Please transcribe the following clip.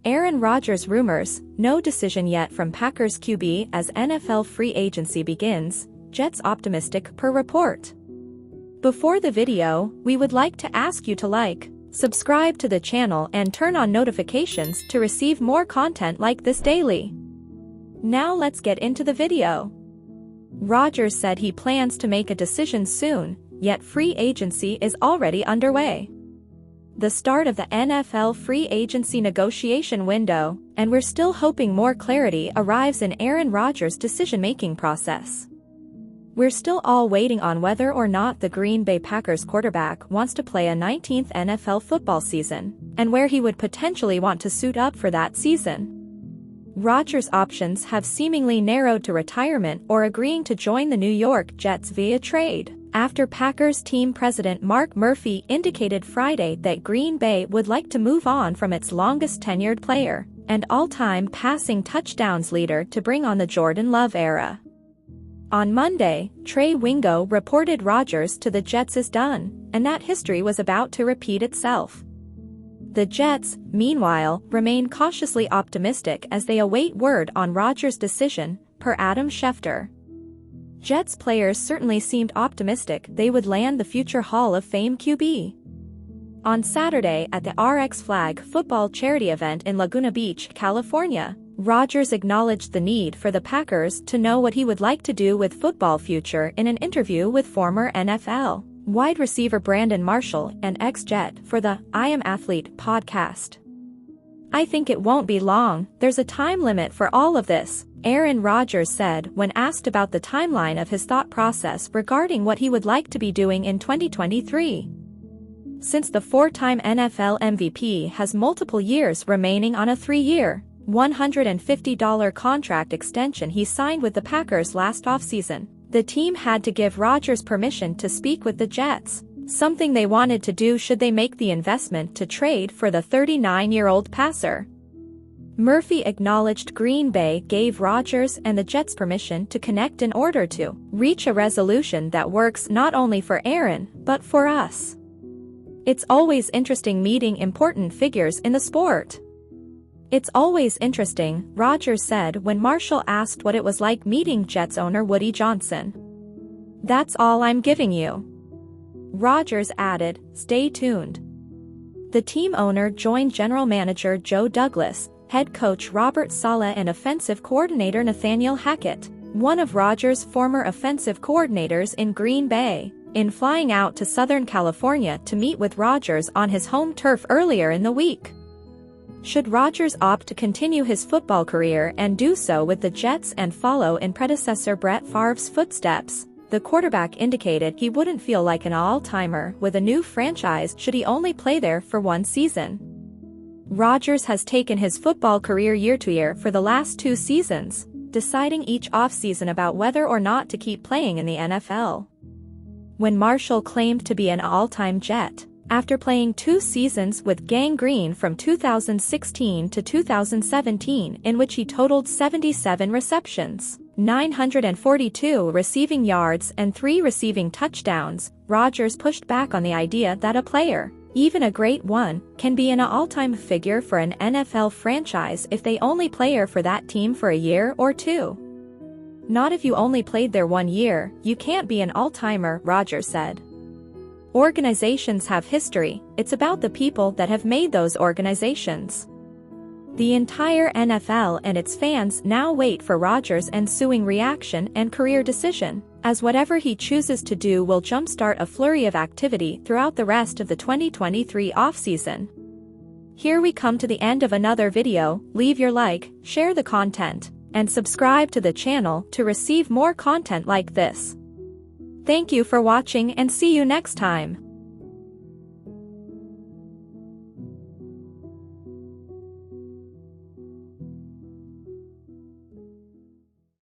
Aaron Rodgers rumors, no decision yet from Packers QB as NFL free agency begins, Jets optimistic per report. Before the video, we would like to ask you to like, subscribe to the channel and turn on notifications to receive more content like this daily. Now let's get into the video. Rodgers said he plans to make a decision soon, yet free agency is already underway. The start of the NFL free agency negotiation window, and we're still hoping more clarity arrives in Aaron Rodgers' decision-making process. We're still all waiting on whether or not the Green Bay Packers quarterback wants to play a 19th NFL football season, and where he would potentially want to suit up for that season. Rodgers' options have seemingly narrowed to retirement or agreeing to join the New York Jets via trade, after Packers team president Mark Murphy indicated Friday that Green Bay would like to move on from its longest-tenured player and all-time passing touchdowns leader to bring on the Jordan Love era. On Monday, Trey Wingo reported Rodgers to the Jets is done, and that history was about to repeat itself. The Jets, meanwhile, remain cautiously optimistic as they await word on Rodgers' decision, per Adam Schefter. Jets players certainly seemed optimistic they would land the future Hall of Fame QB. On Saturday at the RX Flag football charity event in Laguna Beach, California, Rodgers acknowledged the need for the Packers to know what he would like to do with football future in an interview with former NFL wide receiver Brandon Marshall and ex-Jet for the I Am Athlete podcast. "I think it won't be long, there's a time limit for all of this," Aaron Rodgers said when asked about the timeline of his thought process regarding what he would like to be doing in 2023. Since the four-time NFL MVP has multiple years remaining on a 3-year, $150 contract extension he signed with the Packers last offseason, the team had to give Rodgers permission to speak with the Jets, something they wanted to do should they make the investment to trade for the 39-year-old passer. Murphy acknowledged Green Bay gave Rodgers and the Jets permission to connect in order to reach a resolution that works not only for Aaron, but for us. "It's always interesting meeting important figures in the sport. It's always interesting," Rodgers said when Marshall asked what it was like meeting Jets owner Woody Johnson. "That's all I'm giving you." Rodgers added, "Stay tuned." The team owner joined general manager Joe Douglas, head coach Robert Saleh and offensive coordinator Nathaniel Hackett, one of Rodgers' former offensive coordinators in Green Bay, in flying out to Southern California to meet with Rodgers on his home turf earlier in the week. Should Rodgers opt to continue his football career and do so with the Jets and follow in predecessor Brett Favre's footsteps, the quarterback indicated he wouldn't feel like an all-timer with a new franchise should he only play there for one season. Rodgers has taken his football career year to year for the last 2 seasons, deciding each offseason about whether or not to keep playing in the NFL. When Marshall claimed to be an all-time Jet, after playing 2 seasons with Gang Green from 2016 to 2017 in which he totaled 77 receptions, 942 receiving yards and 3 receiving touchdowns, Rodgers pushed back on the idea that a player, even a great one, can be an all-time figure for an NFL franchise if they only play for that team for a year or 2. "Not if you only played there 1 year, you can't be an all-timer," Rodgers said. "Organizations have history, it's about the people that have made those organizations." The entire NFL and its fans now wait for Rodgers' ensuing reaction and career decision, as whatever he chooses to do will jumpstart a flurry of activity throughout the rest of the 2023 offseason. Here we come to the end of another video. Leave your like, share the content, and subscribe to the channel to receive more content like this. Thank you for watching and see you next time.